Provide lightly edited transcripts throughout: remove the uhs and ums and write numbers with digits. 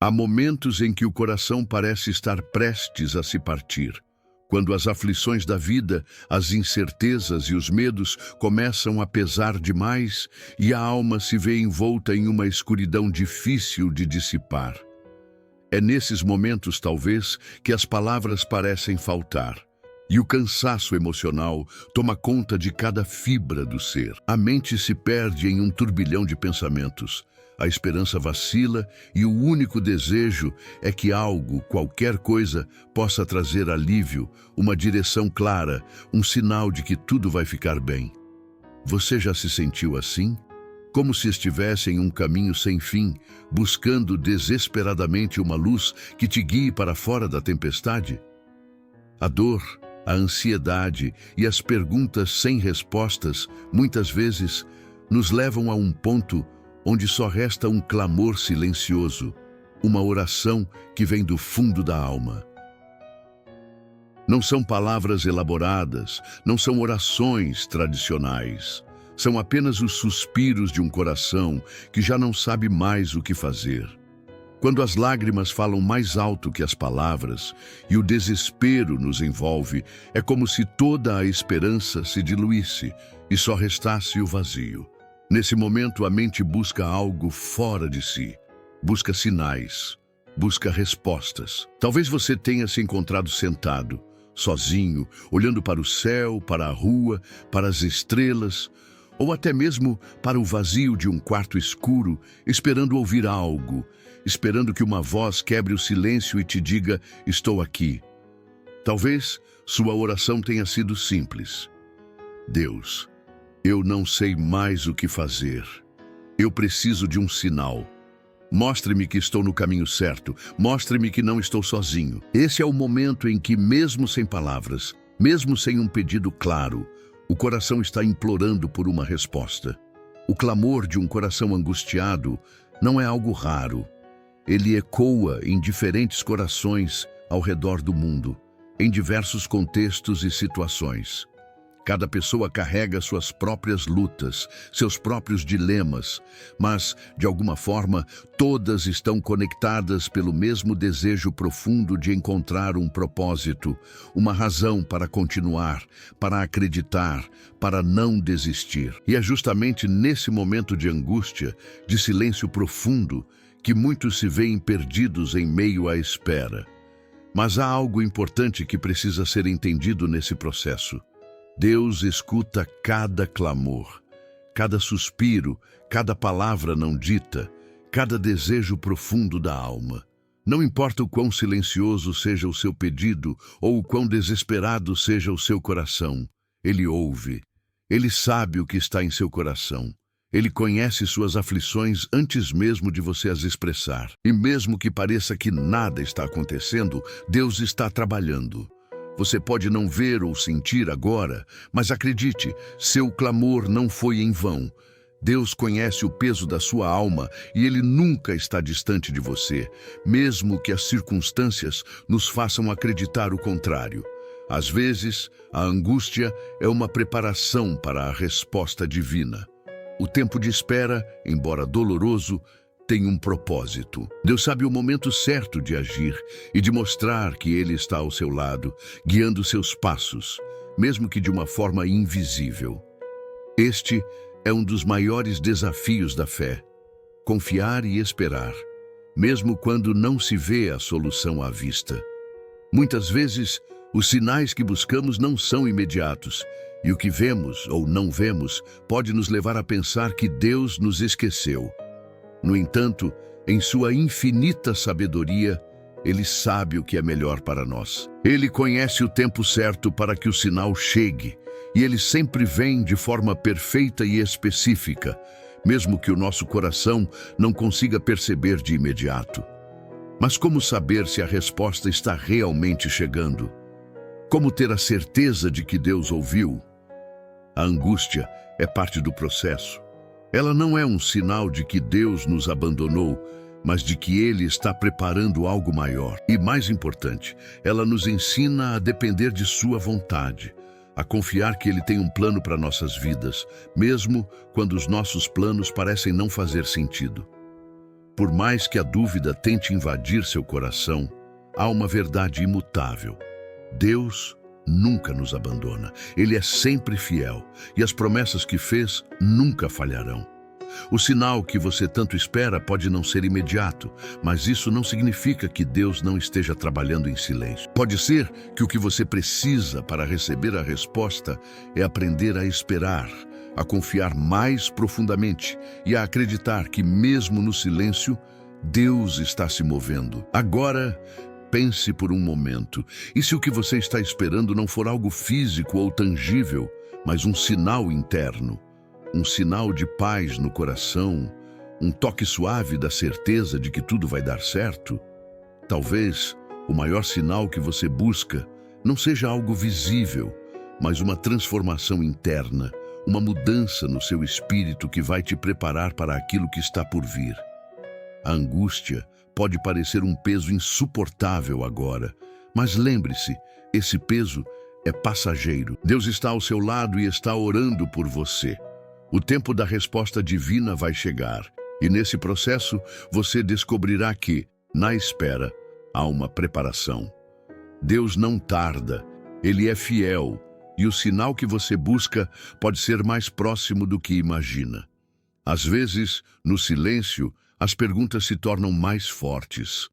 Há momentos em que o coração parece estar prestes a se partir, quando as aflições da vida, as incertezas e os medos começam a pesar demais e a alma se vê envolta em uma escuridão difícil de dissipar. É nesses momentos, talvez, que as palavras parecem faltar e o cansaço emocional toma conta de cada fibra do ser. A mente se perde em um turbilhão de pensamentos. A esperança vacila e o único desejo é que algo, qualquer coisa, possa trazer alívio, uma direção clara, um sinal de que tudo vai ficar bem. Você já se sentiu assim? Como se estivesse em um caminho sem fim, buscando desesperadamente uma luz que te guie para fora da tempestade? A dor, a ansiedade e as perguntas sem respostas, muitas vezes, nos levam a um ponto onde só resta um clamor silencioso, uma oração que vem do fundo da alma. Não são palavras elaboradas, não são orações tradicionais. São apenas os suspiros de um coração que já não sabe mais o que fazer. Quando as lágrimas falam mais alto que as palavras e o desespero nos envolve, é como se toda a esperança se diluísse e só restasse o vazio. Nesse momento, a mente busca algo fora de si, busca sinais, busca respostas. Talvez você tenha se encontrado sentado, sozinho, olhando para o céu, para a rua, para as estrelas, ou até mesmo para o vazio de um quarto escuro, esperando ouvir algo, esperando que uma voz quebre o silêncio e te diga: estou aqui. Talvez sua oração tenha sido simples: Deus, eu não sei mais o que fazer. Eu preciso de um sinal. Mostre-me que estou no caminho certo. Mostre-me que não estou sozinho. Esse é o momento em que, mesmo sem palavras, mesmo sem um pedido claro, o coração está implorando por uma resposta. O clamor de um coração angustiado não é algo raro. Ele ecoa em diferentes corações ao redor do mundo, em diversos contextos e situações. Cada pessoa carrega suas próprias lutas, seus próprios dilemas, mas, de alguma forma, todas estão conectadas pelo mesmo desejo profundo de encontrar um propósito, uma razão para continuar, para acreditar, para não desistir. E é justamente nesse momento de angústia, de silêncio profundo, que muitos se veem perdidos em meio à espera. Mas há algo importante que precisa ser entendido nesse processo. Deus escuta cada clamor, cada suspiro, cada palavra não dita, cada desejo profundo da alma. Não importa o quão silencioso seja o seu pedido ou o quão desesperado seja o seu coração, Ele ouve. Ele sabe o que está em seu coração. Ele conhece suas aflições antes mesmo de você as expressar. E mesmo que pareça que nada está acontecendo, Deus está trabalhando. Você pode não ver ou sentir agora, mas acredite, seu clamor não foi em vão. Deus conhece o peso da sua alma e Ele nunca está distante de você, mesmo que as circunstâncias nos façam acreditar o contrário. Às vezes, a angústia é uma preparação para a resposta divina. O tempo de espera, embora doloroso, tem um propósito. Deus sabe o momento certo de agir e de mostrar que Ele está ao seu lado, guiando seus passos, mesmo que de uma forma invisível. Este é um dos maiores desafios da fé: confiar e esperar, mesmo quando não se vê a solução à vista. Muitas vezes, os sinais que buscamos não são imediatos, e o que vemos ou não vemos pode nos levar a pensar que Deus nos esqueceu. No entanto, em sua infinita sabedoria, Ele sabe o que é melhor para nós. Ele conhece o tempo certo para que o sinal chegue, e Ele sempre vem de forma perfeita e específica, mesmo que o nosso coração não consiga perceber de imediato. Mas como saber se a resposta está realmente chegando? Como ter a certeza de que Deus ouviu? A angústia é parte do processo. Ela não é um sinal de que Deus nos abandonou, mas de que Ele está preparando algo maior. E mais importante, ela nos ensina a depender de sua vontade, a confiar que Ele tem um plano para nossas vidas, mesmo quando os nossos planos parecem não fazer sentido. Por mais que a dúvida tente invadir seu coração, há uma verdade imutável. Deus nunca nos abandona. Ele é sempre fiel e as promessas que fez nunca falharão. O sinal que você tanto espera pode não ser imediato, mas isso não significa que Deus não esteja trabalhando em silêncio. Pode ser que o que você precisa para receber a resposta é aprender a esperar, a confiar mais profundamente e a acreditar que mesmo no silêncio, Deus está se movendo. Agora, pense por um momento. E se o que você está esperando não for algo físico ou tangível, mas um sinal interno? Um sinal de paz no coração, um toque suave da certeza de que tudo vai dar certo? Talvez o maior sinal que você busca não seja algo visível, mas uma transformação interna, uma mudança no seu espírito que vai te preparar para aquilo que está por vir. A angústia pode parecer um peso insuportável agora, mas lembre-se, esse peso é passageiro. Deus está ao seu lado e está orando por você. O tempo da resposta divina vai chegar, e nesse processo você descobrirá que, na espera, há uma preparação. Deus não tarda, Ele é fiel, e o sinal que você busca pode ser mais próximo do que imagina. Às vezes, no silêncio, as perguntas se tornam mais fortes.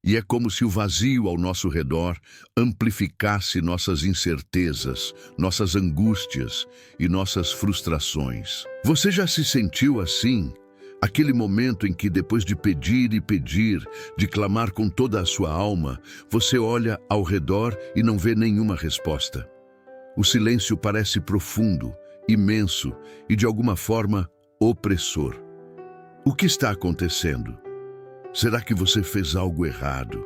E é como se o vazio ao nosso redor amplificasse nossas incertezas, nossas angústias e nossas frustrações. Você já se sentiu assim? Aquele momento em que, depois de pedir e pedir, de clamar com toda a sua alma, você olha ao redor e não vê nenhuma resposta. O silêncio parece profundo, imenso e, de alguma forma, opressor. O que está acontecendo? Será que você fez algo errado?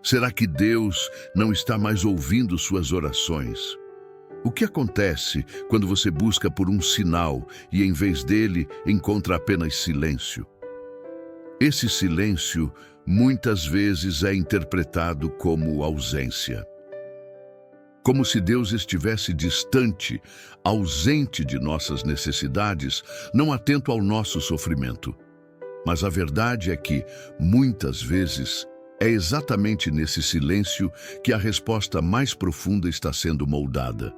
Será que Deus não está mais ouvindo suas orações? O que acontece quando você busca por um sinal e, em vez dele, encontra apenas silêncio? Esse silêncio, muitas vezes, é interpretado como ausência. Como se Deus estivesse distante, ausente de nossas necessidades, não atento ao nosso sofrimento. Mas a verdade é que, muitas vezes, é exatamente nesse silêncio que a resposta mais profunda está sendo moldada.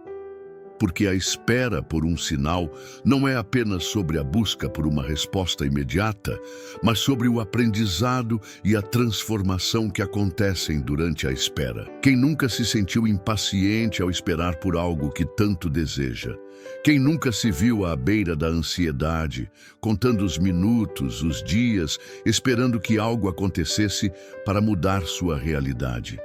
Porque a espera por um sinal não é apenas sobre a busca por uma resposta imediata, mas sobre o aprendizado e a transformação que acontecem durante a espera. Quem nunca se sentiu impaciente ao esperar por algo que tanto deseja? Quem nunca se viu à beira da ansiedade, contando os minutos, os dias, esperando que algo acontecesse para mudar sua realidade?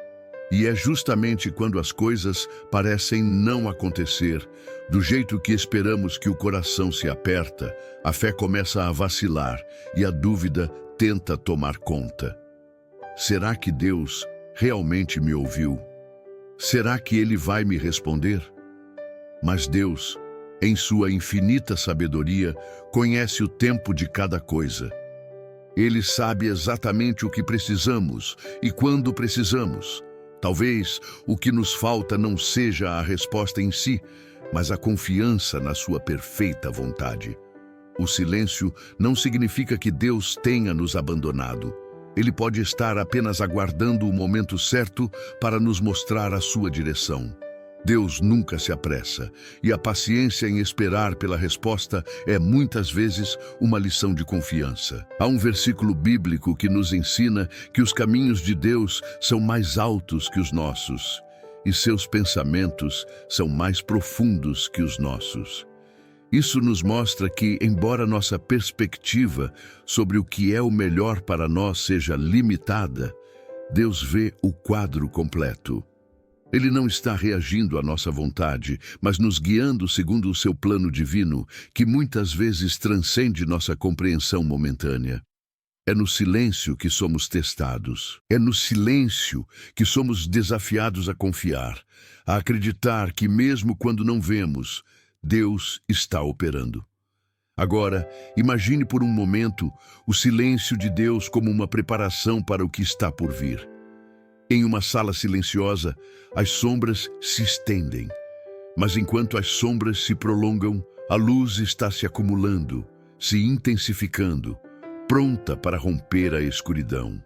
E é justamente quando as coisas parecem não acontecer, do jeito que esperamos, que o coração se aperta, a fé começa a vacilar e a dúvida tenta tomar conta. Será que Deus realmente me ouviu? Será que Ele vai me responder? Mas Deus, em sua infinita sabedoria, conhece o tempo de cada coisa. Ele sabe exatamente o que precisamos e quando precisamos. Talvez o que nos falta não seja a resposta em si, mas a confiança na sua perfeita vontade. O silêncio não significa que Deus tenha nos abandonado. Ele pode estar apenas aguardando o momento certo para nos mostrar a sua direção. Deus nunca se apressa, e a paciência em esperar pela resposta é muitas vezes uma lição de confiança. Há um versículo bíblico que nos ensina que os caminhos de Deus são mais altos que os nossos, e seus pensamentos são mais profundos que os nossos. Isso nos mostra que, embora nossa perspectiva sobre o que é o melhor para nós seja limitada, Deus vê o quadro completo. Ele não está reagindo à nossa vontade, mas nos guiando segundo o seu plano divino, que muitas vezes transcende nossa compreensão momentânea. É no silêncio que somos testados. É no silêncio que somos desafiados a confiar, a acreditar que mesmo quando não vemos, Deus está operando. Agora, imagine por um momento o silêncio de Deus como uma preparação para o que está por vir. Em uma sala silenciosa, as sombras se estendem. Mas enquanto as sombras se prolongam, a luz está se acumulando, se intensificando. pronta para romper a escuridão.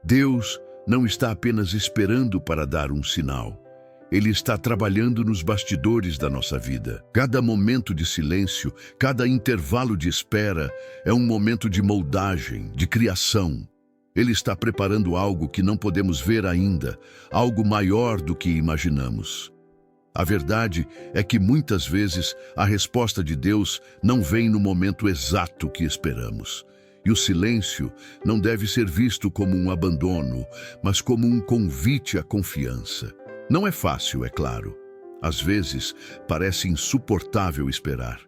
Deus não está apenas esperando para dar um sinal. Ele está trabalhando nos bastidores da nossa vida. Cada momento de silêncio, cada intervalo de espera é um momento de moldagem, de criação. Ele está preparando algo que não podemos ver ainda, algo maior do que imaginamos. A verdade é que muitas vezes a resposta de Deus não vem no momento exato que esperamos. E o silêncio não deve ser visto como um abandono, mas como um convite à confiança. Não é fácil, é claro. Às vezes, parece insuportável esperar.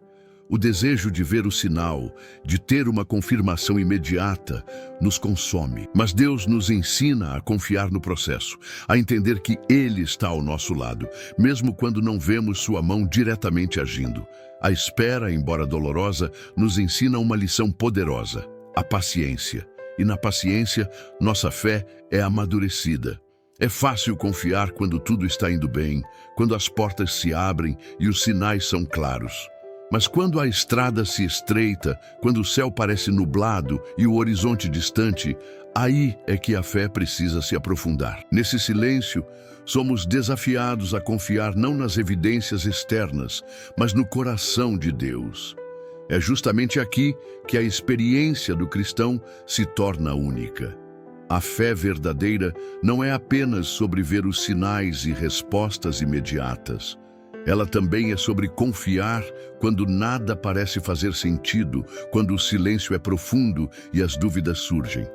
O desejo de ver o sinal, de ter uma confirmação imediata, nos consome. Mas Deus nos ensina a confiar no processo, a entender que Ele está ao nosso lado, mesmo quando não vemos sua mão diretamente agindo. A espera, embora dolorosa, nos ensina uma lição poderosa: a paciência. E na paciência, nossa fé é amadurecida. É fácil confiar quando tudo está indo bem, quando as portas se abrem e os sinais são claros. Mas quando a estrada se estreita, quando o céu parece nublado e o horizonte distante, aí é que a fé precisa se aprofundar. Nesse silêncio, somos desafiados a confiar não nas evidências externas, mas no coração de Deus. É justamente aqui que a experiência do cristão se torna única. A fé verdadeira não é apenas sobre ver os sinais e respostas imediatas. Ela também é sobre confiar quando nada parece fazer sentido, quando o silêncio é profundo e as dúvidas surgem.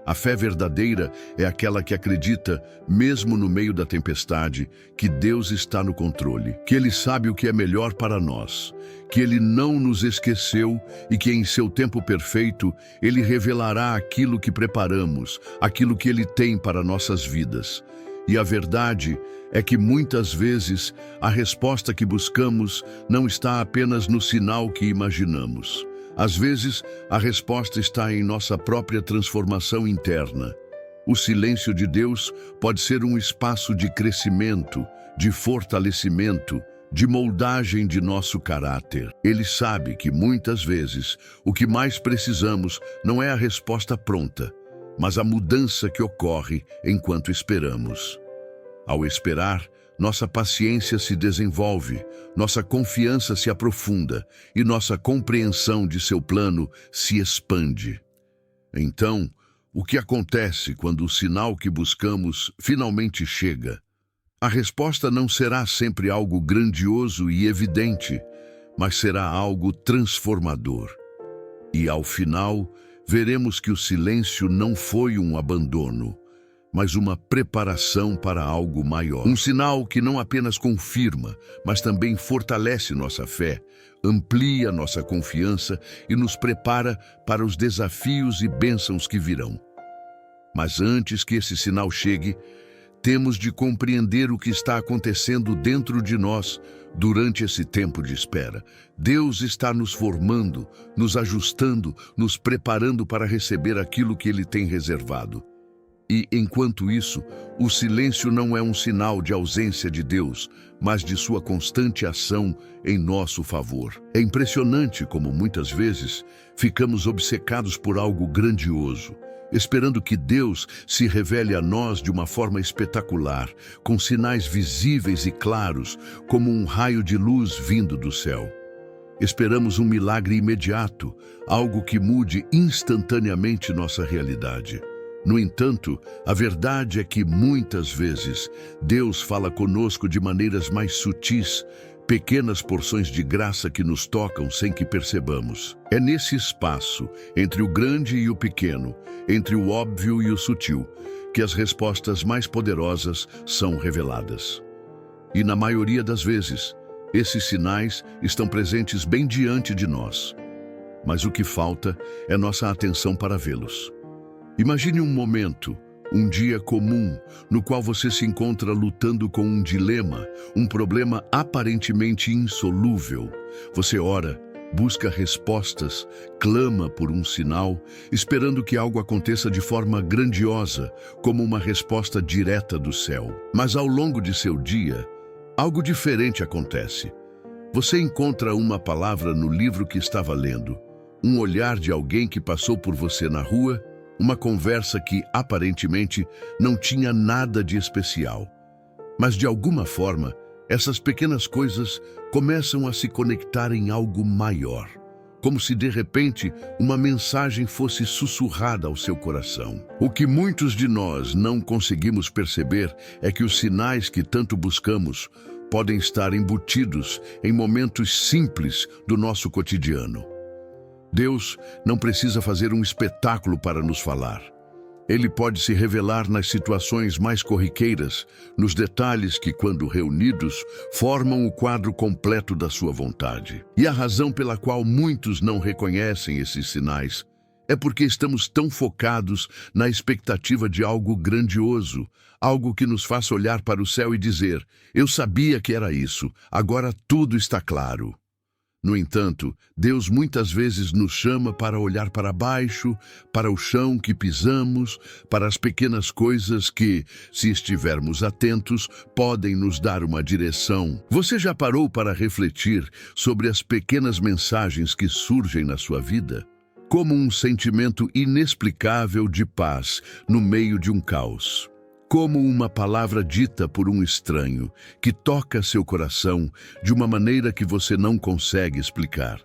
A fé verdadeira é aquela que acredita, mesmo no meio da tempestade, que Deus está no controle, que Ele sabe o que é melhor para nós, que Ele não nos esqueceu e que em seu tempo perfeito Ele revelará aquilo que preparamos, aquilo que Ele tem para nossas vidas. E a verdade é que muitas vezes a resposta que buscamos não está apenas no sinal que imaginamos. Às vezes, a resposta está em nossa própria transformação interna. O silêncio de Deus pode ser um espaço de crescimento, de fortalecimento, de moldagem de nosso caráter. Ele sabe que muitas vezes o que mais precisamos não é a resposta pronta, mas a mudança que ocorre enquanto esperamos. Ao esperar, nossa paciência se desenvolve, nossa confiança se aprofunda e nossa compreensão de seu plano se expande. Então, o que acontece quando o sinal que buscamos finalmente chega? A resposta não será sempre algo grandioso e evidente, mas será algo transformador. E ao final, veremos que o silêncio não foi um abandono, mas uma preparação para algo maior. Um sinal que não apenas confirma, mas também fortalece nossa fé, amplia nossa confiança e nos prepara para os desafios e bênçãos que virão. Mas antes que esse sinal chegue, temos de compreender o que está acontecendo dentro de nós durante esse tempo de espera. Deus está nos formando, nos ajustando, nos preparando para receber aquilo que Ele tem reservado. E, enquanto isso, o silêncio não é um sinal de ausência de Deus, mas de sua constante ação em nosso favor. É impressionante como, muitas vezes, ficamos obcecados por algo grandioso, esperando que Deus se revele a nós de uma forma espetacular, com sinais visíveis e claros, como um raio de luz vindo do céu. Esperamos um milagre imediato, algo que mude instantaneamente nossa realidade. No entanto, a verdade é que muitas vezes Deus fala conosco de maneiras mais sutis, pequenas porções de graça que nos tocam sem que percebamos. É nesse espaço, entre o grande e o pequeno, entre o óbvio e o sutil, que as respostas mais poderosas são reveladas. E na maioria das vezes, esses sinais estão presentes bem diante de nós. Mas o que falta é nossa atenção para vê-los. Imagine um momento, um dia comum, no qual você se encontra lutando com um dilema, um problema aparentemente insolúvel. Você ora, busca respostas, clama por um sinal, esperando que algo aconteça de forma grandiosa, como uma resposta direta do céu. Mas ao longo de seu dia, algo diferente acontece. Você encontra uma palavra no livro que estava lendo, um olhar de alguém que passou por você na rua, uma conversa que aparentemente não tinha nada de especial. Mas de alguma forma, essas pequenas coisas começam a se conectar em algo maior, como se de repente uma mensagem fosse sussurrada ao seu coração. O que muitos de nós não conseguimos perceber é que os sinais que tanto buscamos podem estar embutidos em momentos simples do nosso cotidiano. Deus não precisa fazer um espetáculo para nos falar. Ele pode se revelar nas situações mais corriqueiras, nos detalhes que, quando reunidos, formam o quadro completo da sua vontade. E a razão pela qual muitos não reconhecem esses sinais é porque estamos tão focados na expectativa de algo grandioso, algo que nos faça olhar para o céu e dizer: eu sabia que era isso, agora tudo está claro. No entanto, Deus muitas vezes nos chama para olhar para baixo, para o chão que pisamos, para as pequenas coisas que, se estivermos atentos, podem nos dar uma direção. Você já parou para refletir sobre as pequenas mensagens que surgem na sua vida? Como um sentimento inexplicável de paz no meio de um caos. Como uma palavra dita por um estranho, que toca seu coração de uma maneira que você não consegue explicar.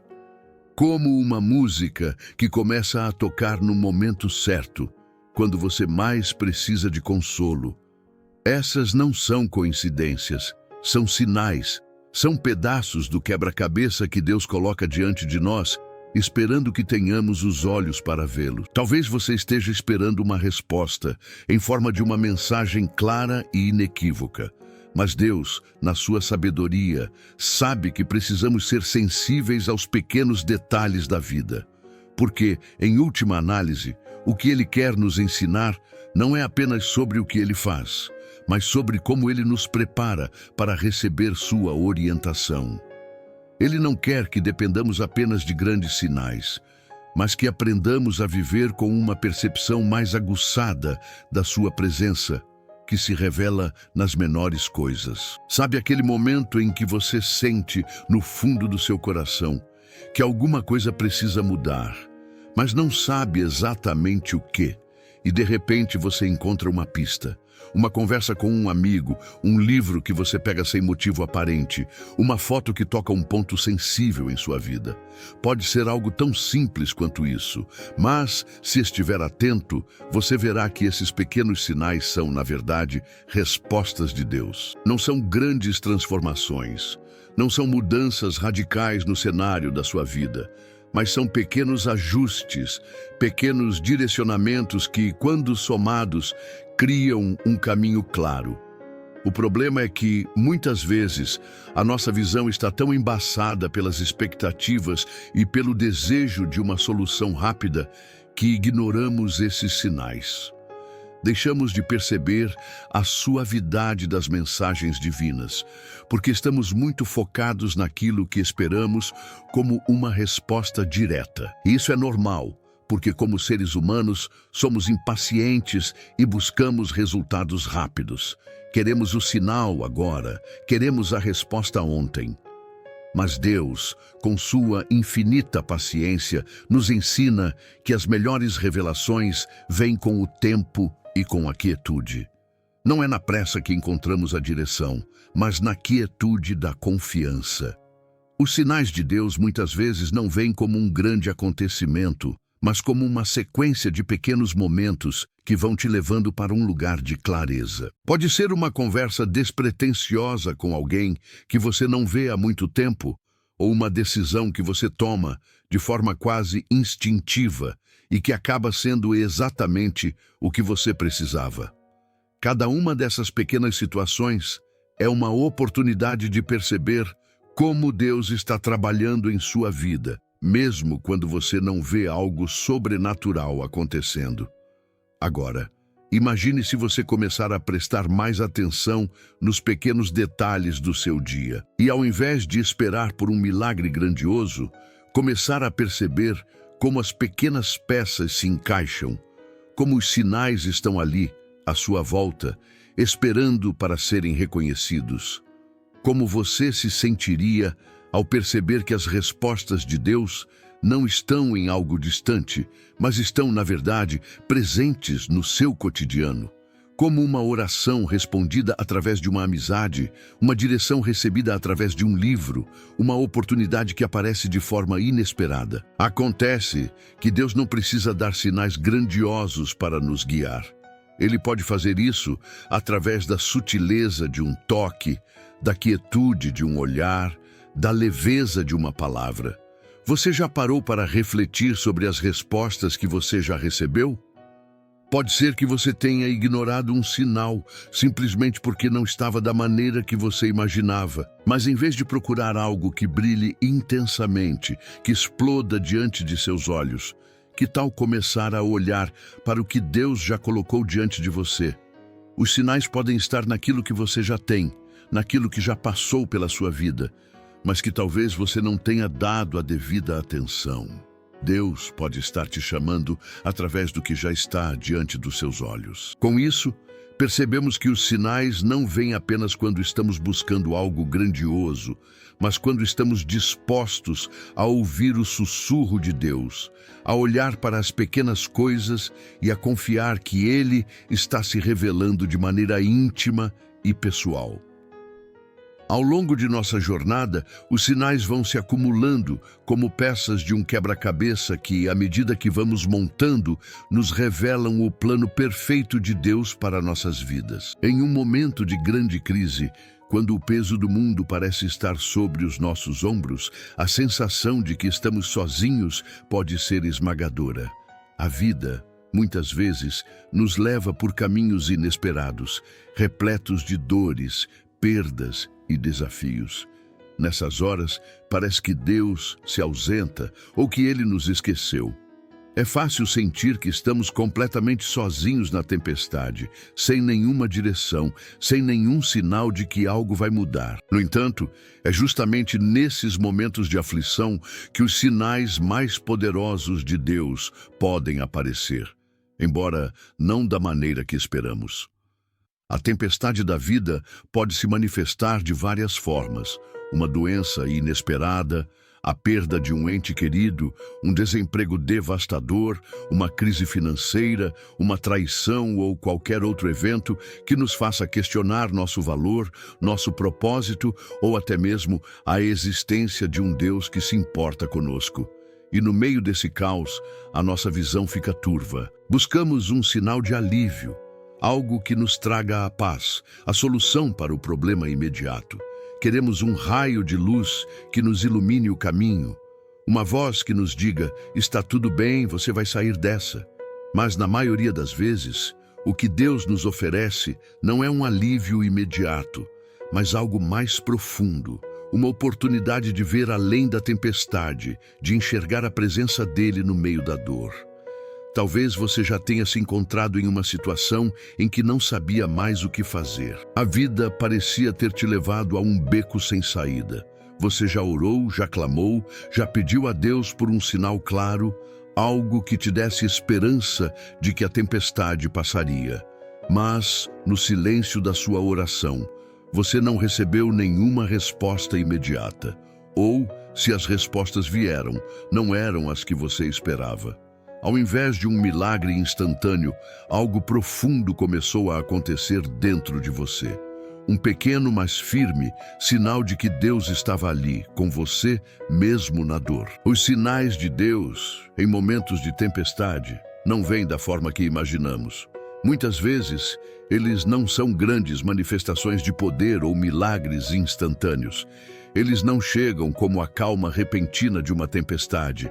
Como uma música que começa a tocar no momento certo, quando você mais precisa de consolo. Essas não são coincidências, são sinais, são pedaços do quebra-cabeça que Deus coloca diante de nós, esperando que tenhamos os olhos para vê-lo. Talvez você esteja esperando uma resposta em forma de uma mensagem clara e inequívoca. Mas Deus, na sua sabedoria, sabe que precisamos ser sensíveis aos pequenos detalhes da vida. Porque, em última análise, o que Ele quer nos ensinar não é apenas sobre o que Ele faz, mas sobre como Ele nos prepara para receber sua orientação. Ele não quer que dependamos apenas de grandes sinais, mas que aprendamos a viver com uma percepção mais aguçada da sua presença, que se revela nas menores coisas. Sabe aquele momento em que você sente, no fundo do seu coração, que alguma coisa precisa mudar, mas não sabe exatamente o quê, e de repente você encontra uma pista. Uma conversa com um amigo, um livro que você pega sem motivo aparente, uma foto que toca um ponto sensível em sua vida. Pode ser algo tão simples quanto isso, mas, se estiver atento, você verá que esses pequenos sinais são, na verdade, respostas de Deus. Não são grandes transformações, não são mudanças radicais no cenário da sua vida, mas são pequenos ajustes, pequenos direcionamentos que, quando somados, criam um caminho claro. O problema é que, muitas vezes, a nossa visão está tão embaçada pelas expectativas e pelo desejo de uma solução rápida que ignoramos esses sinais. Deixamos de perceber a suavidade das mensagens divinas, porque estamos muito focados naquilo que esperamos como uma resposta direta. E isso é normal, porque como seres humanos somos impacientes e buscamos resultados rápidos. Queremos o sinal agora, queremos a resposta ontem. Mas Deus, com sua infinita paciência, nos ensina que as melhores revelações vêm com o tempo e com a quietude. Não é na pressa que encontramos a direção, mas na quietude da confiança. Os sinais de Deus muitas vezes não vêm como um grande acontecimento, mas como uma sequência de pequenos momentos que vão te levando para um lugar de clareza. Pode ser uma conversa despretensiosa com alguém que você não vê há muito tempo, ou uma decisão que você toma de forma quase instintiva e que acaba sendo exatamente o que você precisava. Cada uma dessas pequenas situações é uma oportunidade de perceber como Deus está trabalhando em sua vida, mesmo quando você não vê algo sobrenatural acontecendo. Agora, imagine se você começar a prestar mais atenção nos pequenos detalhes do seu dia e, ao invés de esperar por um milagre grandioso, começar a perceber como as pequenas peças se encaixam, como os sinais estão ali, à sua volta, esperando para serem reconhecidos. Como você se sentiria ao perceber que as respostas de Deus não estão em algo distante, mas estão, na verdade, presentes no seu cotidiano. Como uma oração respondida através de uma amizade, uma direção recebida através de um livro, uma oportunidade que aparece de forma inesperada. Acontece que Deus não precisa dar sinais grandiosos para nos guiar. Ele pode fazer isso através da sutileza de um toque, da quietude de um olhar, da leveza de uma palavra. Você já parou para refletir sobre as respostas que você já recebeu? Pode ser que você tenha ignorado um sinal, simplesmente porque não estava da maneira que você imaginava. Mas em vez de procurar algo que brilhe intensamente, que exploda diante de seus olhos, que tal começar a olhar para o que Deus já colocou diante de você? Os sinais podem estar naquilo que você já tem, naquilo que já passou pela sua vida, mas que talvez você não tenha dado a devida atenção. Deus pode estar te chamando através do que já está diante dos seus olhos. Com isso, percebemos que os sinais não vêm apenas quando estamos buscando algo grandioso, mas quando estamos dispostos a ouvir o sussurro de Deus, a olhar para as pequenas coisas e a confiar que Ele está se revelando de maneira íntima e pessoal. Ao longo de nossa jornada, os sinais vão se acumulando como peças de um quebra-cabeça que, à medida que vamos montando, nos revelam o plano perfeito de Deus para nossas vidas. Em um momento de grande crise, quando o peso do mundo parece estar sobre os nossos ombros, a sensação de que estamos sozinhos pode ser esmagadora. A vida, muitas vezes, nos leva por caminhos inesperados, repletos de dores, perdas e desafios. Nessas horas, parece que Deus se ausenta ou que Ele nos esqueceu. É fácil sentir que estamos completamente sozinhos na tempestade, sem nenhuma direção, sem nenhum sinal de que algo vai mudar. No entanto, é justamente nesses momentos de aflição que os sinais mais poderosos de Deus podem aparecer, embora não da maneira que esperamos. A tempestade da vida pode se manifestar de várias formas: uma doença inesperada, a perda de um ente querido, um desemprego devastador, uma crise financeira, uma traição ou qualquer outro evento que nos faça questionar nosso valor, nosso propósito ou até mesmo a existência de um Deus que se importa conosco. E no meio desse caos, a nossa visão fica turva. Buscamos um sinal de alívio, algo que nos traga a paz, a solução para o problema imediato. Queremos um raio de luz que nos ilumine o caminho, uma voz que nos diga: está tudo bem, você vai sair dessa. Mas na maioria das vezes, o que Deus nos oferece não é um alívio imediato, mas algo mais profundo, uma oportunidade de ver além da tempestade, de enxergar a presença dele no meio da dor. Talvez você já tenha se encontrado em uma situação em que não sabia mais o que fazer. A vida parecia ter te levado a um beco sem saída. Você já orou, já clamou, já pediu a Deus por um sinal claro, algo que te desse esperança de que a tempestade passaria. Mas, no silêncio da sua oração, você não recebeu nenhuma resposta imediata. Ou, se as respostas vieram, não eram as que você esperava. Ao invés de um milagre instantâneo, algo profundo começou a acontecer dentro de você. Um pequeno, mas firme, sinal de que Deus estava ali, com você, mesmo na dor. Os sinais de Deus, em momentos de tempestade, não vêm da forma que imaginamos. Muitas vezes, eles não são grandes manifestações de poder ou milagres instantâneos. Eles não chegam como a calma repentina de uma tempestade,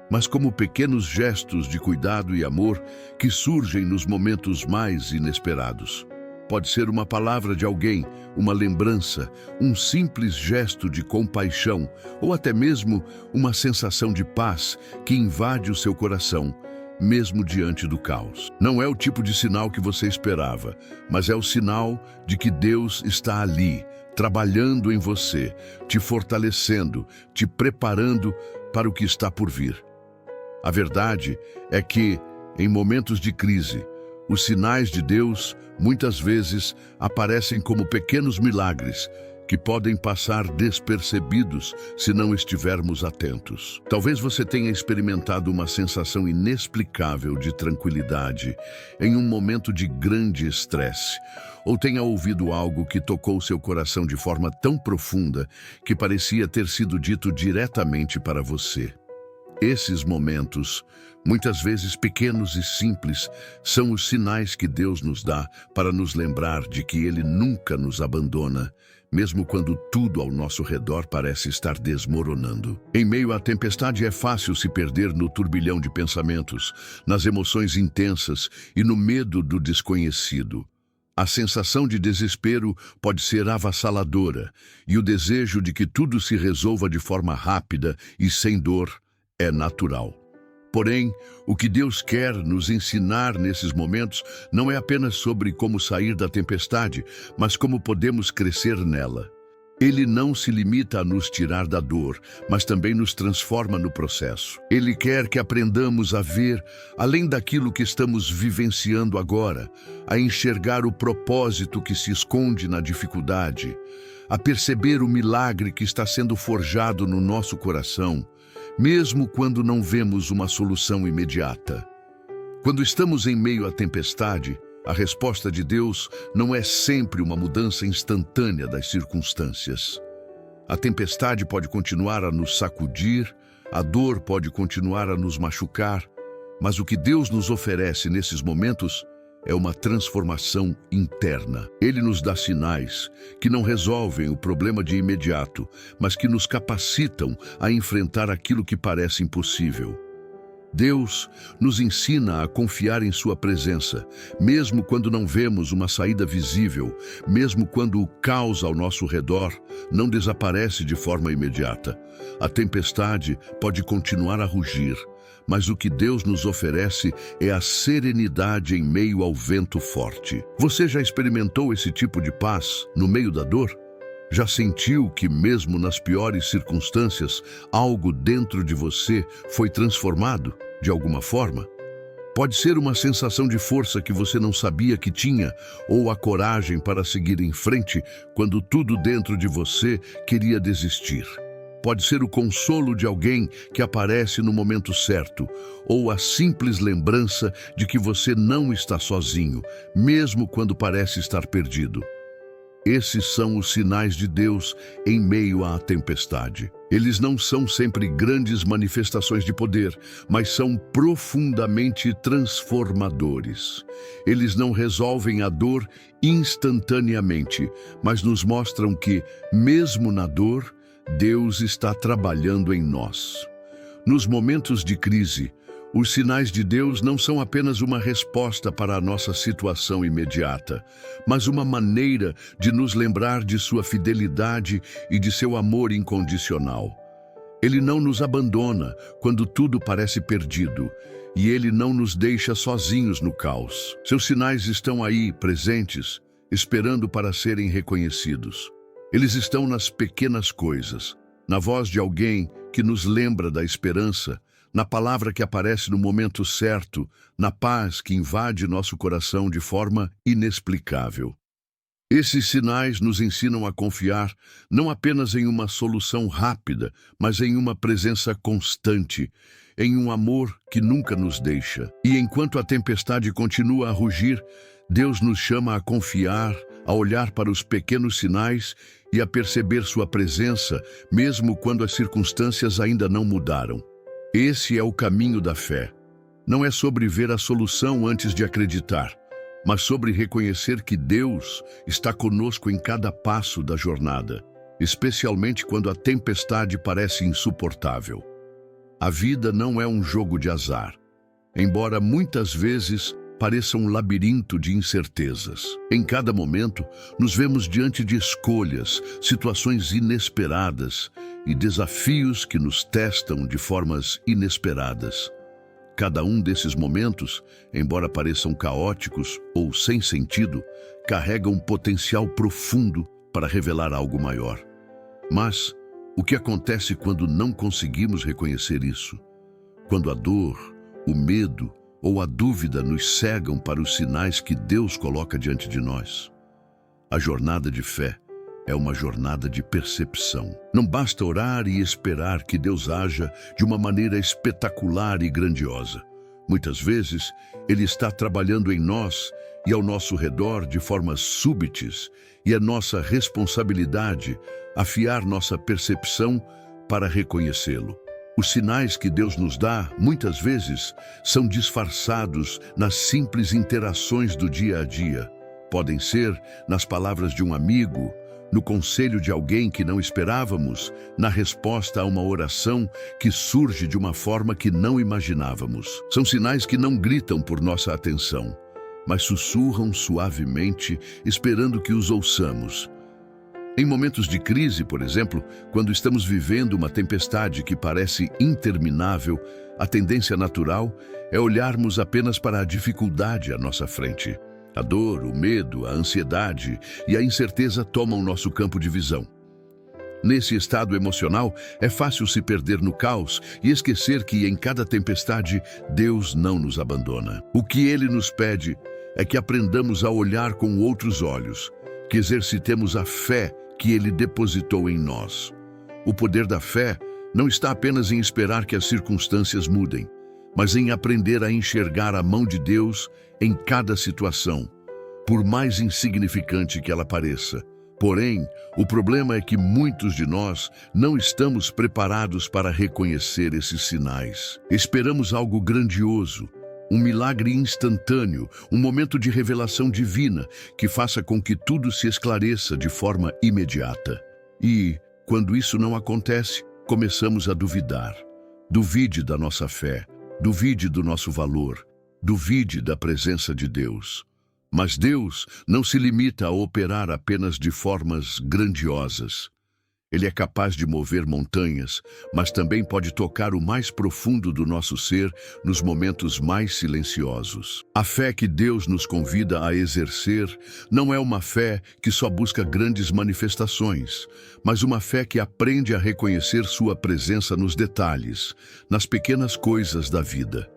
mas como pequenos gestos de cuidado e amor que surgem nos momentos mais inesperados. Pode ser uma palavra de alguém, uma lembrança, um simples gesto de compaixão ou até mesmo uma sensação de paz que invade o seu coração, mesmo diante do caos. Não é o tipo de sinal que você esperava, mas é o sinal de que Deus está ali, trabalhando em você, te fortalecendo, te preparando para o que está por vir. A verdade é que, em momentos de crise, os sinais de Deus muitas vezes aparecem como pequenos milagres que podem passar despercebidos se não estivermos atentos. Talvez você tenha experimentado uma sensação inexplicável de tranquilidade em um momento de grande estresse, ou tenha ouvido algo que tocou seu coração de forma tão profunda que parecia ter sido dito diretamente para você. Esses momentos, muitas vezes pequenos e simples, são os sinais que Deus nos dá para nos lembrar de que Ele nunca nos abandona, mesmo quando tudo ao nosso redor parece estar desmoronando. Em meio à tempestade é fácil se perder no turbilhão de pensamentos, nas emoções intensas e no medo do desconhecido. A sensação de desespero pode ser avassaladora e o desejo de que tudo se resolva de forma rápida e sem dor é natural. Porém, o que Deus quer nos ensinar nesses momentos não é apenas sobre como sair da tempestade, mas como podemos crescer nela. Ele não se limita a nos tirar da dor, mas também nos transforma no processo. Ele quer que aprendamos a ver, além daquilo que estamos vivenciando agora, a enxergar o propósito que se esconde na dificuldade, a perceber o milagre que está sendo forjado no nosso coração, mesmo quando não vemos uma solução imediata. Quando estamos em meio à tempestade, a resposta de Deus não é sempre uma mudança instantânea das circunstâncias. A tempestade pode continuar a nos sacudir, a dor pode continuar a nos machucar, mas o que Deus nos oferece nesses momentos é uma transformação interna. Ele nos dá sinais que não resolvem o problema de imediato, mas que nos capacitam a enfrentar aquilo que parece impossível. Deus nos ensina a confiar em sua presença, mesmo quando não vemos uma saída visível, mesmo quando o caos ao nosso redor não desaparece de forma imediata. A tempestade pode continuar a rugir, mas o que Deus nos oferece é a serenidade em meio ao vento forte. Você já experimentou esse tipo de paz no meio da dor? Já sentiu que, mesmo nas piores circunstâncias, algo dentro de você foi transformado, de alguma forma? Pode ser uma sensação de força que você não sabia que tinha, ou a coragem para seguir em frente quando tudo dentro de você queria desistir. Pode ser o consolo de alguém que aparece no momento certo, ou a simples lembrança de que você não está sozinho, mesmo quando parece estar perdido. Esses são os sinais de Deus em meio à tempestade. Eles não são sempre grandes manifestações de poder, mas são profundamente transformadores. Eles não resolvem a dor instantaneamente, mas nos mostram que, mesmo na dor, Deus está trabalhando em nós. Nos momentos de crise, os sinais de Deus não são apenas uma resposta para a nossa situação imediata, mas uma maneira de nos lembrar de sua fidelidade e de seu amor incondicional. Ele não nos abandona quando tudo parece perdido, e Ele não nos deixa sozinhos no caos. Seus sinais estão aí, presentes, esperando para serem reconhecidos. Eles estão nas pequenas coisas, na voz de alguém que nos lembra da esperança, na palavra que aparece no momento certo, na paz que invade nosso coração de forma inexplicável. Esses sinais nos ensinam a confiar não apenas em uma solução rápida, mas em uma presença constante, em um amor que nunca nos deixa. E enquanto a tempestade continua a rugir, Deus nos chama a confiar, a olhar para os pequenos sinais e a perceber sua presença, mesmo quando as circunstâncias ainda não mudaram. Esse é o caminho da fé. Não é sobre ver a solução antes de acreditar, mas sobre reconhecer que Deus está conosco em cada passo da jornada, especialmente quando a tempestade parece insuportável. A vida não é um jogo de azar, embora muitas vezes pareça um labirinto de incertezas. Em cada momento, nos vemos diante de escolhas, situações inesperadas e desafios que nos testam de formas inesperadas. Cada um desses momentos, embora pareçam caóticos ou sem sentido, carrega um potencial profundo para revelar algo maior. Mas o que acontece quando não conseguimos reconhecer isso? Quando a dor, o medo ou a dúvida nos cegam para os sinais que Deus coloca diante de nós? A jornada de fé é uma jornada de percepção. Não basta orar e esperar que Deus haja de uma maneira espetacular e grandiosa. Muitas vezes, Ele está trabalhando em nós e ao nosso redor de formas súbitas, e é nossa responsabilidade afiar nossa percepção para reconhecê-lo. Os sinais que Deus nos dá, muitas vezes, são disfarçados nas simples interações do dia a dia. Podem ser nas palavras de um amigo, no conselho de alguém que não esperávamos, na resposta a uma oração que surge de uma forma que não imaginávamos. São sinais que não gritam por nossa atenção, mas sussurram suavemente, esperando que os ouçamos. Em momentos de crise, por exemplo, quando estamos vivendo uma tempestade que parece interminável, a tendência natural é olharmos apenas para a dificuldade à nossa frente. A dor, o medo, a ansiedade e a incerteza tomam nosso campo de visão. Nesse estado emocional, é fácil se perder no caos e esquecer que em cada tempestade, Deus não nos abandona. O que Ele nos pede é que aprendamos a olhar com outros olhos, que exercitemos a fé que Ele depositou em nós. O poder da fé não está apenas em esperar que as circunstâncias mudem, mas em aprender a enxergar a mão de Deus em cada situação, por mais insignificante que ela pareça. Porém, o problema é que muitos de nós não estamos preparados para reconhecer esses sinais. Esperamos algo grandioso, um milagre instantâneo, um momento de revelação divina que faça com que tudo se esclareça de forma imediata. E, quando isso não acontece, começamos a duvidar. Duvide da nossa fé, duvide do nosso valor, duvide da presença de Deus. Mas Deus não se limita a operar apenas de formas grandiosas. Ele é capaz de mover montanhas, mas também pode tocar o mais profundo do nosso ser nos momentos mais silenciosos. A fé que Deus nos convida a exercer não é uma fé que só busca grandes manifestações, mas uma fé que aprende a reconhecer sua presença nos detalhes, nas pequenas coisas da vida.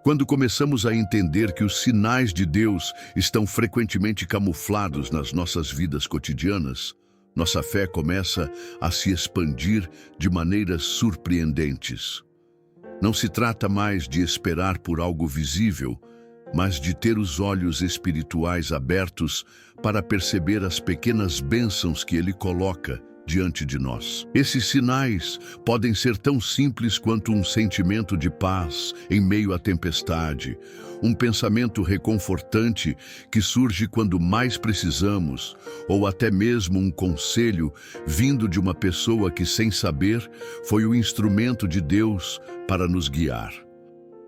Quando começamos a entender que os sinais de Deus estão frequentemente camuflados nas nossas vidas cotidianas, nossa fé começa a se expandir de maneiras surpreendentes. Não se trata mais de esperar por algo visível, mas de ter os olhos espirituais abertos para perceber as pequenas bênçãos que Ele coloca diante de nós. Esses sinais podem ser tão simples quanto um sentimento de paz em meio à tempestade, um pensamento reconfortante que surge quando mais precisamos, ou até mesmo um conselho vindo de uma pessoa que, sem saber, foi o instrumento de Deus para nos guiar.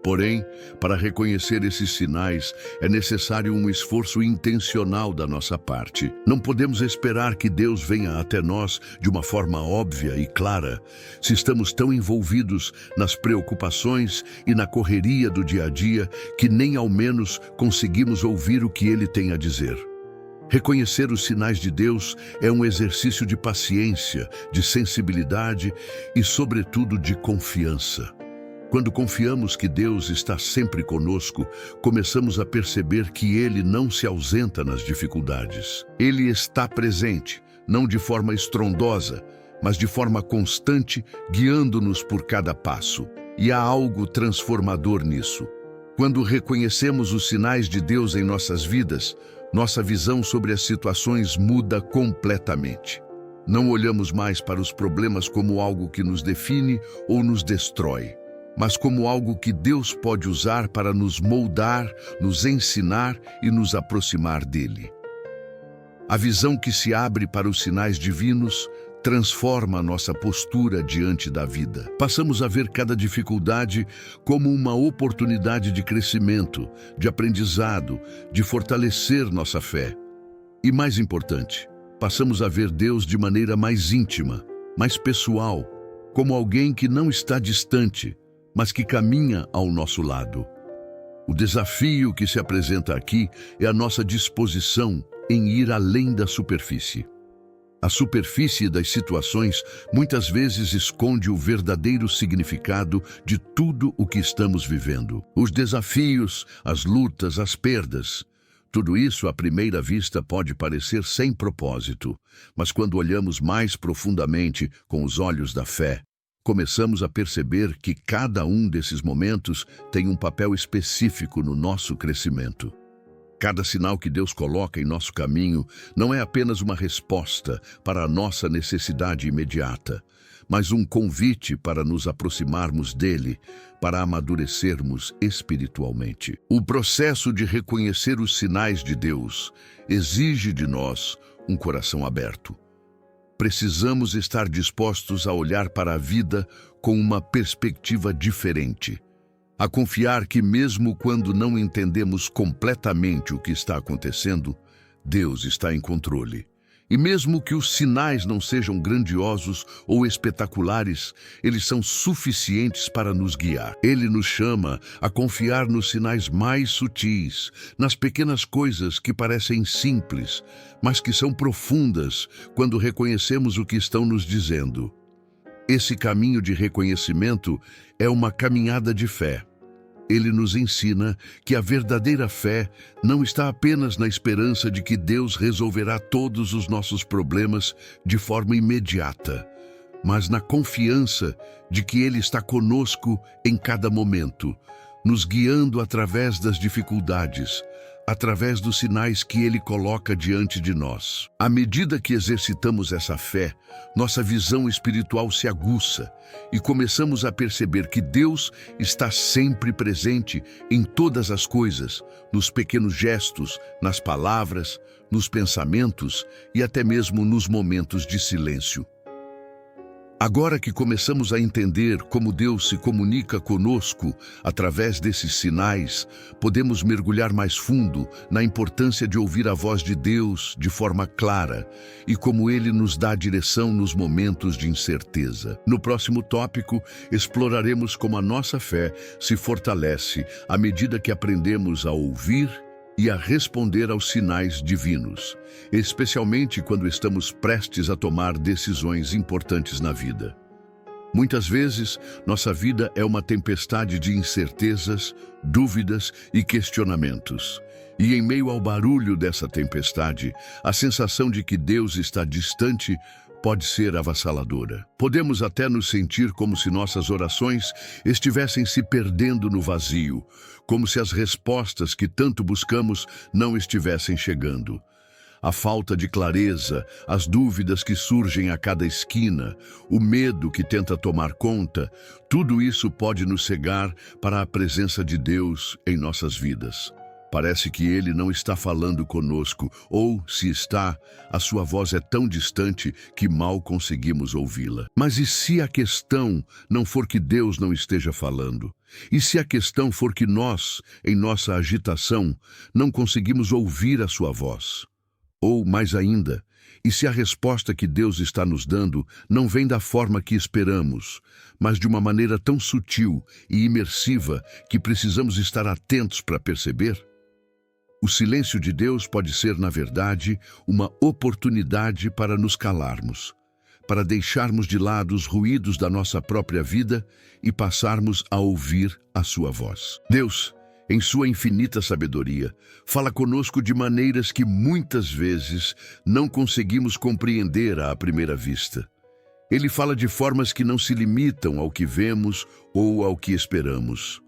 Porém, para reconhecer esses sinais, é necessário um esforço intencional da nossa parte. Não podemos esperar que Deus venha até nós de uma forma óbvia e clara, se estamos tão envolvidos nas preocupações e na correria do dia a dia que nem ao menos conseguimos ouvir o que Ele tem a dizer. Reconhecer os sinais de Deus é um exercício de paciência, de sensibilidade e, sobretudo, de confiança. Quando confiamos que Deus está sempre conosco, começamos a perceber que Ele não se ausenta nas dificuldades. Ele está presente, não de forma estrondosa, mas de forma constante, guiando-nos por cada passo. E há algo transformador nisso. Quando reconhecemos os sinais de Deus em nossas vidas, nossa visão sobre as situações muda completamente. Não olhamos mais para os problemas como algo que nos define ou nos destrói, mas como algo que Deus pode usar para nos moldar, nos ensinar e nos aproximar dele. A visão que se abre para os sinais divinos transforma a nossa postura diante da vida. Passamos a ver cada dificuldade como uma oportunidade de crescimento, de aprendizado, de fortalecer nossa fé. E mais importante, passamos a ver Deus de maneira mais íntima, mais pessoal, como alguém que não está distante, mas que caminha ao nosso lado. O desafio que se apresenta aqui é a nossa disposição em ir além da superfície. A superfície das situações muitas vezes esconde o verdadeiro significado de tudo o que estamos vivendo. Os desafios, as lutas, as perdas, Tudo isso, à primeira vista, pode parecer sem propósito, mas quando olhamos mais profundamente com os olhos da fé, começamos a perceber que cada um desses momentos tem um papel específico no nosso crescimento. Cada sinal que Deus coloca em nosso caminho não é apenas uma resposta para a nossa necessidade imediata, mas um convite para nos aproximarmos dele, para amadurecermos espiritualmente. O processo de reconhecer os sinais de Deus exige de nós um coração aberto. Precisamos estar dispostos a olhar para a vida com uma perspectiva diferente, a confiar que mesmo quando não entendemos completamente o que está acontecendo, Deus está em controle. E mesmo que os sinais não sejam grandiosos ou espetaculares, eles são suficientes para nos guiar. Ele nos chama a confiar nos sinais mais sutis, nas pequenas coisas que parecem simples, mas que são profundas quando reconhecemos o que estão nos dizendo. Esse caminho de reconhecimento é uma caminhada de fé. Ele nos ensina que a verdadeira fé não está apenas na esperança de que Deus resolverá todos os nossos problemas de forma imediata, mas na confiança de que Ele está conosco em cada momento, nos guiando através das dificuldades, através dos sinais que Ele coloca diante de nós. À medida que exercitamos essa fé, nossa visão espiritual se aguça e começamos a perceber que Deus está sempre presente em todas as coisas, nos pequenos gestos, nas palavras, nos pensamentos e até mesmo nos momentos de silêncio. Agora que começamos a entender como Deus se comunica conosco através desses sinais, podemos mergulhar mais fundo na importância de ouvir a voz de Deus de forma clara e como Ele nos dá direção nos momentos de incerteza. No próximo tópico, exploraremos como a nossa fé se fortalece à medida que aprendemos a ouvir e a responder aos sinais divinos, especialmente quando estamos prestes a tomar decisões importantes na vida. Muitas vezes, nossa vida é uma tempestade de incertezas, dúvidas e questionamentos. E em meio ao barulho dessa tempestade, a sensação de que Deus está distante pode ser avassaladora. Podemos até nos sentir como se nossas orações estivessem se perdendo no vazio, como se as respostas que tanto buscamos não estivessem chegando. A falta de clareza, as dúvidas que surgem a cada esquina, o medo que tenta tomar conta, tudo isso pode nos cegar para a presença de Deus em nossas vidas. Parece que Ele não está falando conosco, ou, se está, a sua voz é tão distante que mal conseguimos ouvi-la. Mas e se a questão não for que Deus não esteja falando? E se a questão for que nós, em nossa agitação, não conseguimos ouvir a sua voz? Ou, mais ainda, e se a resposta que Deus está nos dando não vem da forma que esperamos, mas de uma maneira tão sutil e imersiva que precisamos estar atentos para perceber? O silêncio de Deus pode ser, na verdade, uma oportunidade para nos calarmos, para deixarmos de lado os ruídos da nossa própria vida e passarmos a ouvir a sua voz. Deus, em sua infinita sabedoria, fala conosco de maneiras que muitas vezes não conseguimos compreender à primeira vista. Ele fala de formas que não se limitam ao que vemos ou ao que esperamos.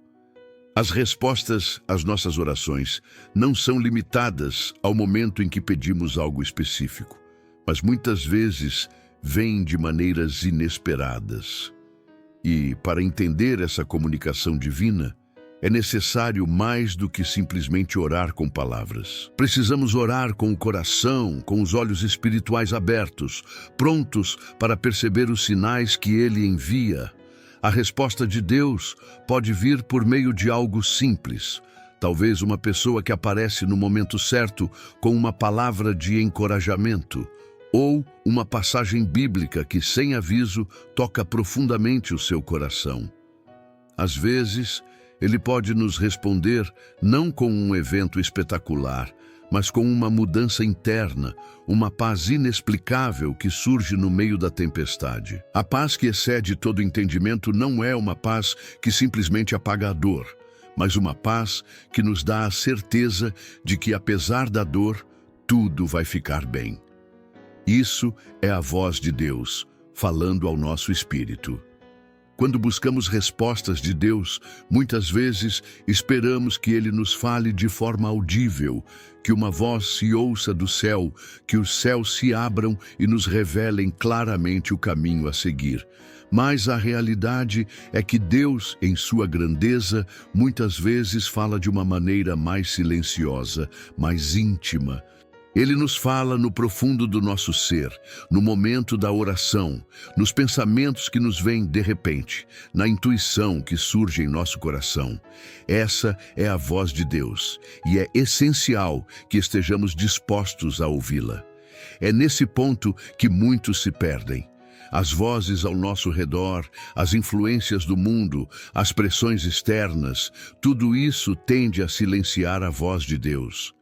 As respostas às nossas orações não são limitadas ao momento em que pedimos algo específico, mas muitas vezes vêm de maneiras inesperadas. E, para entender essa comunicação divina, é necessário mais do que simplesmente orar com palavras. Precisamos orar com o coração, com os olhos espirituais abertos, prontos para perceber os sinais que Ele envia. A resposta de Deus pode vir por meio de algo simples. Talvez uma pessoa que aparece no momento certo com uma palavra de encorajamento, ou uma passagem bíblica que, sem aviso, toca profundamente o seu coração. Às vezes, Ele pode nos responder não com um evento espetacular, mas com uma mudança interna, uma paz inexplicável que surge no meio da tempestade. A paz que excede todo entendimento não é uma paz que simplesmente apaga a dor, mas uma paz que nos dá a certeza de que, apesar da dor, tudo vai ficar bem. Isso é a voz de Deus, falando ao nosso espírito. Quando buscamos respostas de Deus, muitas vezes esperamos que Ele nos fale de forma audível, que uma voz se ouça do céu, que os céus se abram e nos revelem claramente o caminho a seguir. Mas a realidade é que Deus, em sua grandeza, muitas vezes fala de uma maneira mais silenciosa, mais íntima. Ele nos fala no profundo do nosso ser, no momento da oração, nos pensamentos que nos vêm de repente, na intuição que surge em nosso coração. Essa é a voz de Deus e é essencial que estejamos dispostos a ouvi-la. É nesse ponto que muitos se perdem. As vozes ao nosso redor, as influências do mundo, as pressões externas, tudo isso tende a silenciar a voz de Deus.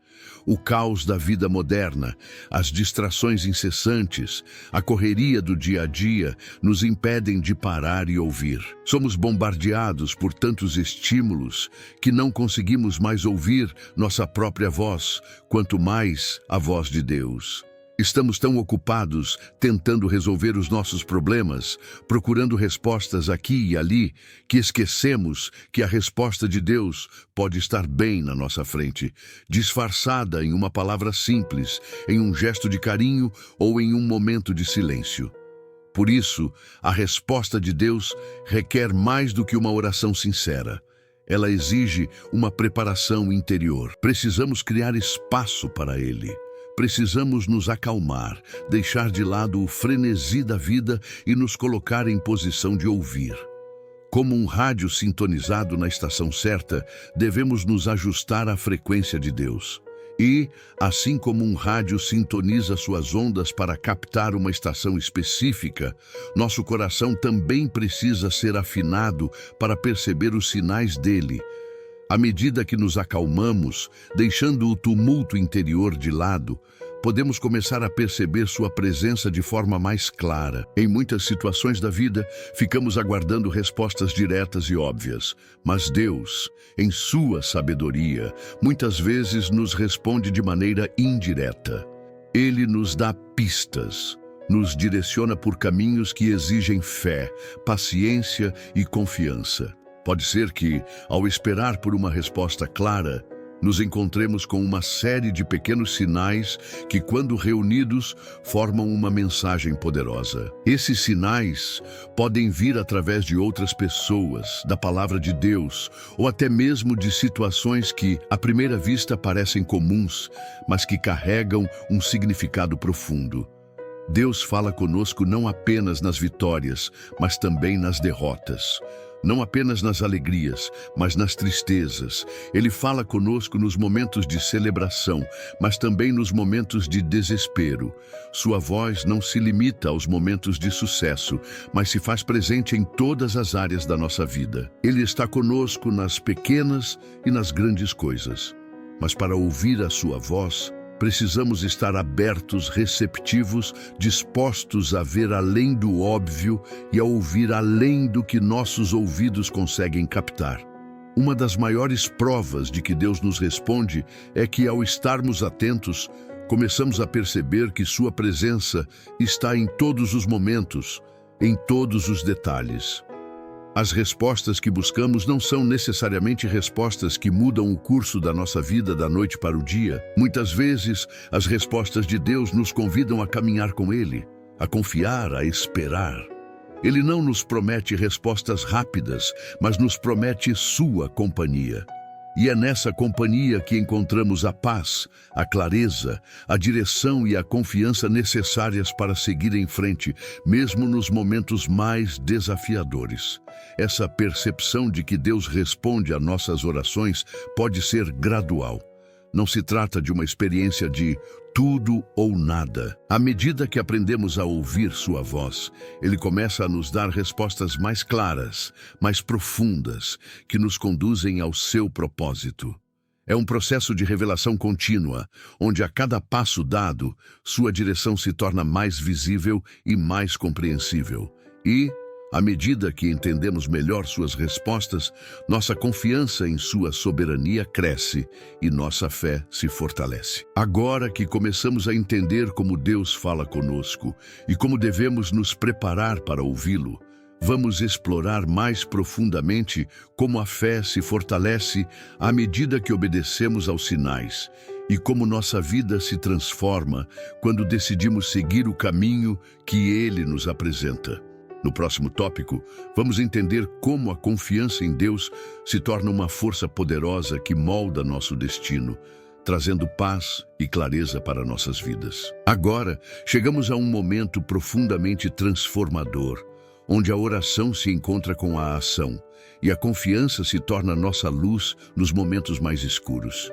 O caos da vida moderna, as distrações incessantes, a correria do dia a dia nos impedem de parar e ouvir. Somos bombardeados por tantos estímulos que não conseguimos mais ouvir nossa própria voz, quanto mais a voz de Deus. Estamos tão ocupados tentando resolver os nossos problemas, procurando respostas aqui e ali, que esquecemos que a resposta de Deus pode estar bem na nossa frente, disfarçada em uma palavra simples, em um gesto de carinho ou em um momento de silêncio. Por isso, a resposta de Deus requer mais do que uma oração sincera. Ela exige uma preparação interior. Precisamos criar espaço para Ele. Precisamos nos acalmar, deixar de lado o frenesi da vida e nos colocar em posição de ouvir. Como um rádio sintonizado na estação certa, devemos nos ajustar à frequência de Deus. E, assim como um rádio sintoniza suas ondas para captar uma estação específica, nosso coração também precisa ser afinado para perceber os sinais dele. À medida que nos acalmamos, deixando o tumulto interior de lado, podemos começar a perceber sua presença de forma mais clara. Em muitas situações da vida, ficamos aguardando respostas diretas e óbvias, mas Deus, em sua sabedoria, muitas vezes nos responde de maneira indireta. Ele nos dá pistas, nos direciona por caminhos que exigem fé, paciência e confiança. Pode ser que, ao esperar por uma resposta clara, nos encontremos com uma série de pequenos sinais que, quando reunidos, formam uma mensagem poderosa. Esses sinais podem vir através de outras pessoas, da palavra de Deus, ou até mesmo de situações que, à primeira vista, parecem comuns, mas que carregam um significado profundo. Deus fala conosco não apenas nas vitórias, mas também nas derrotas. Não apenas nas alegrias, mas nas tristezas. Ele fala conosco nos momentos de celebração, mas também nos momentos de desespero. Sua voz não se limita aos momentos de sucesso, mas se faz presente em todas as áreas da nossa vida. Ele está conosco nas pequenas e nas grandes coisas. Mas para ouvir a sua voz, precisamos estar abertos, receptivos, dispostos a ver além do óbvio e a ouvir além do que nossos ouvidos conseguem captar. Uma das maiores provas de que Deus nos responde é que, ao estarmos atentos, começamos a perceber que sua presença está em todos os momentos, em todos os detalhes. As respostas que buscamos não são necessariamente respostas que mudam o curso da nossa vida da noite para o dia. Muitas vezes, as respostas de Deus nos convidam a caminhar com Ele, a confiar, a esperar. Ele não nos promete respostas rápidas, mas nos promete sua companhia. E é nessa companhia que encontramos a paz, a clareza, a direção e a confiança necessárias para seguir em frente, mesmo nos momentos mais desafiadores. Essa percepção de que Deus responde a nossas orações pode ser gradual. Não se trata de uma experiência de tudo ou nada. À medida que aprendemos a ouvir sua voz, Ele começa a nos dar respostas mais claras, mais profundas, que nos conduzem ao seu propósito. É um processo de revelação contínua, onde a cada passo dado, sua direção se torna mais visível e mais compreensível. E, À medida que entendemos melhor suas respostas, nossa confiança em sua soberania cresce e nossa fé se fortalece. Agora que começamos a entender como Deus fala conosco e como devemos nos preparar para ouvi-lo, vamos explorar mais profundamente como a fé se fortalece à medida que obedecemos aos sinais e como nossa vida se transforma quando decidimos seguir o caminho que Ele nos apresenta. No próximo tópico, vamos entender como a confiança em Deus se torna uma força poderosa que molda nosso destino, trazendo paz e clareza para nossas vidas. Agora, chegamos a um momento profundamente transformador, onde a oração se encontra com a ação e a confiança se torna nossa luz nos momentos mais escuros.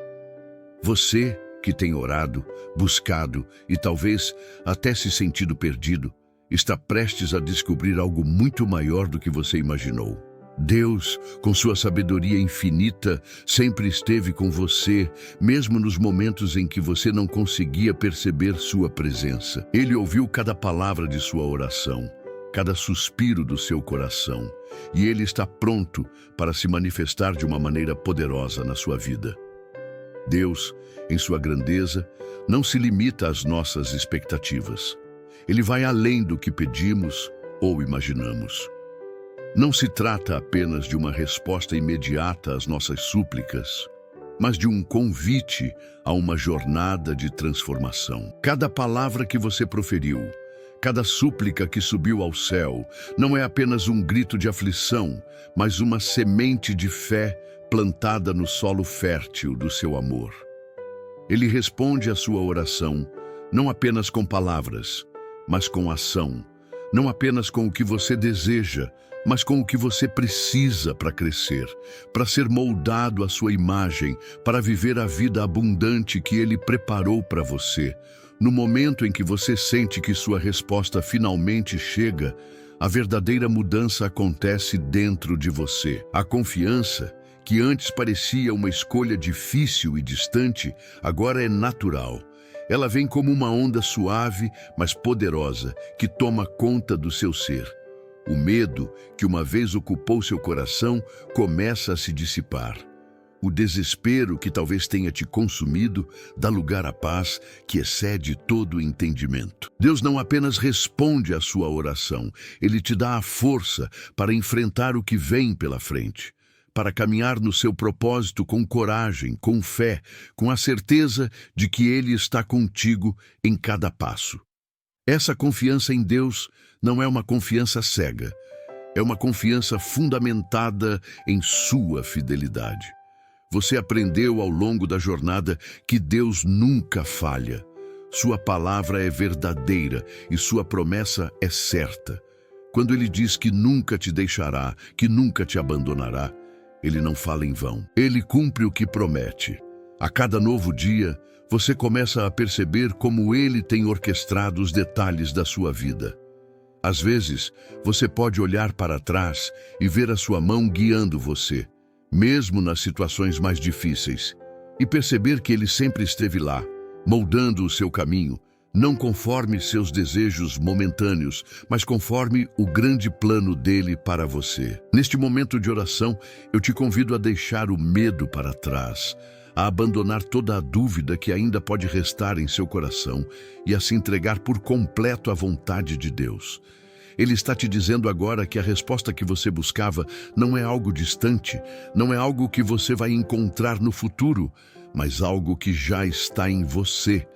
Você que tem orado, buscado e talvez até se sentido perdido, está prestes a descobrir algo muito maior do que você imaginou. Deus, com sua sabedoria infinita, sempre esteve com você, mesmo nos momentos em que você não conseguia perceber sua presença. Ele ouviu cada palavra de sua oração, cada suspiro do seu coração, e Ele está pronto para se manifestar de uma maneira poderosa na sua vida. Deus, em sua grandeza, não se limita às nossas expectativas. Ele vai além do que pedimos ou imaginamos. Não se trata apenas de uma resposta imediata às nossas súplicas, mas de um convite a uma jornada de transformação. Cada palavra que você proferiu, cada súplica que subiu ao céu, não é apenas um grito de aflição, mas uma semente de fé plantada no solo fértil do seu amor. Ele responde à sua oração, não apenas com palavras, mas com ação, não apenas com o que você deseja, mas com o que você precisa para crescer, para ser moldado à sua imagem, para viver a vida abundante que Ele preparou para você. No momento em que você sente que sua resposta finalmente chega, a verdadeira mudança acontece dentro de você. A confiança, que antes parecia uma escolha difícil e distante, agora é natural. Ela vem como uma onda suave, mas poderosa, que toma conta do seu ser. O medo, que uma vez ocupou seu coração, começa a se dissipar. O desespero, que talvez tenha te consumido, dá lugar à paz, que excede todo o entendimento. Deus não apenas responde à sua oração, Ele te dá a força para enfrentar o que vem pela frente, para caminhar no seu propósito com coragem, com fé, com a certeza de que Ele está contigo em cada passo. Essa confiança em Deus não é uma confiança cega, é uma confiança fundamentada em sua fidelidade. Você aprendeu ao longo da jornada que Deus nunca falha. Sua palavra é verdadeira e sua promessa é certa. Quando Ele diz que nunca te deixará, que nunca te abandonará, Ele não fala em vão. Ele cumpre o que promete. A cada novo dia, você começa a perceber como Ele tem orquestrado os detalhes da sua vida. Às vezes, você pode olhar para trás e ver a sua mão guiando você, mesmo nas situações mais difíceis, e perceber que Ele sempre esteve lá, moldando o seu caminho, não conforme seus desejos momentâneos, mas conforme o grande plano dele para você. Neste momento de oração, eu te convido a deixar o medo para trás, a abandonar toda a dúvida que ainda pode restar em seu coração e a se entregar por completo à vontade de Deus. Ele está te dizendo agora que a resposta que você buscava não é algo distante, não é algo que você vai encontrar no futuro, mas algo que já está em você,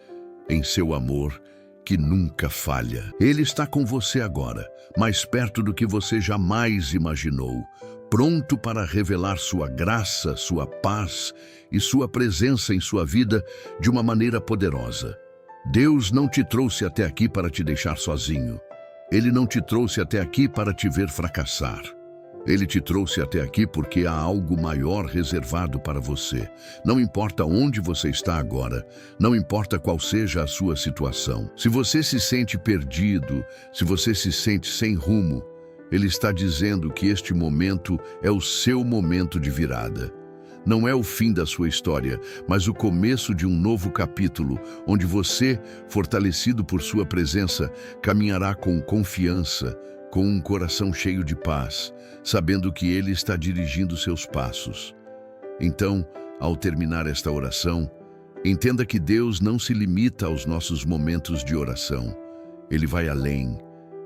em seu amor, que nunca falha. Ele está com você agora, mais perto do que você jamais imaginou, pronto para revelar sua graça, sua paz e sua presença em sua vida de uma maneira poderosa. Deus não te trouxe até aqui para te deixar sozinho. Ele não te trouxe até aqui para te ver fracassar. Ele te trouxe até aqui porque há algo maior reservado para você. Não importa onde você está agora, não importa qual seja a sua situação. Se você se sente perdido, se você se sente sem rumo, Ele está dizendo que este momento é o seu momento de virada. Não é o fim da sua história, mas o começo de um novo capítulo, onde você, fortalecido por sua presença, caminhará com confiança, com um coração cheio de paz, sabendo que Ele está dirigindo seus passos. Então, ao terminar esta oração, entenda que Deus não se limita aos nossos momentos de oração. Ele vai além.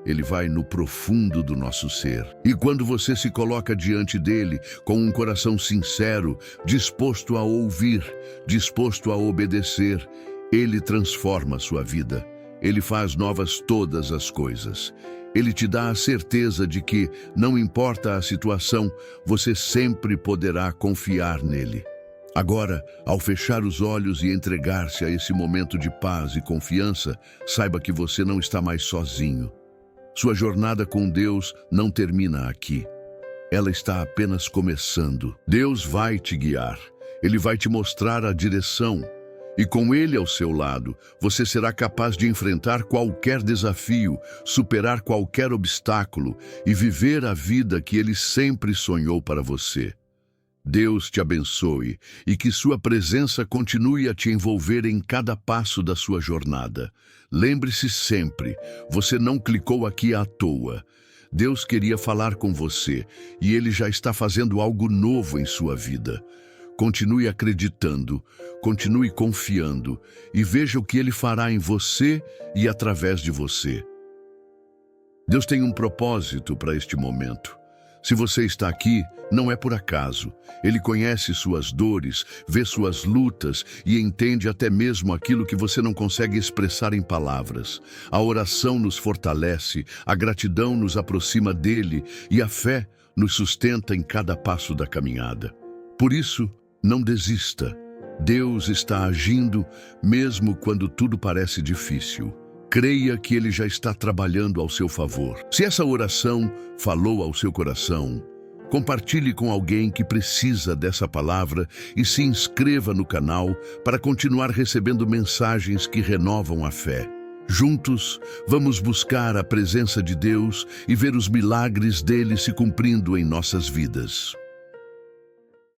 Ele vai no profundo do nosso ser. E quando você se coloca diante dele com um coração sincero, disposto a ouvir, disposto a obedecer, ele transforma a sua vida. Ele faz novas todas as coisas. Ele te dá a certeza de que, não importa a situação, você sempre poderá confiar nele. Agora, ao fechar os olhos e entregar-se a esse momento de paz e confiança, saiba que você não está mais sozinho. Sua jornada com Deus não termina aqui. Ela está apenas começando. Deus vai te guiar. Ele vai te mostrar a direção. E com Ele ao seu lado, você será capaz de enfrentar qualquer desafio, superar qualquer obstáculo e viver a vida que Ele sempre sonhou para você. Deus te abençoe e que sua presença continue a te envolver em cada passo da sua jornada. Lembre-se sempre, você não clicou aqui à toa. Deus queria falar com você e Ele já está fazendo algo novo em sua vida. Continue acreditando, continue confiando e veja o que Ele fará em você e através de você. Deus tem um propósito para este momento. Se você está aqui, não é por acaso. Ele conhece suas dores, vê suas lutas e entende até mesmo aquilo que você não consegue expressar em palavras. A oração nos fortalece, a gratidão nos aproxima dele e a fé nos sustenta em cada passo da caminhada. Por isso, não desista. Deus está agindo mesmo quando tudo parece difícil. Creia que Ele já está trabalhando ao seu favor. Se essa oração falou ao seu coração, compartilhe com alguém que precisa dessa palavra e se inscreva no canal para continuar recebendo mensagens que renovam a fé. Juntos, vamos buscar a presença de Deus e ver os milagres dele se cumprindo em nossas vidas.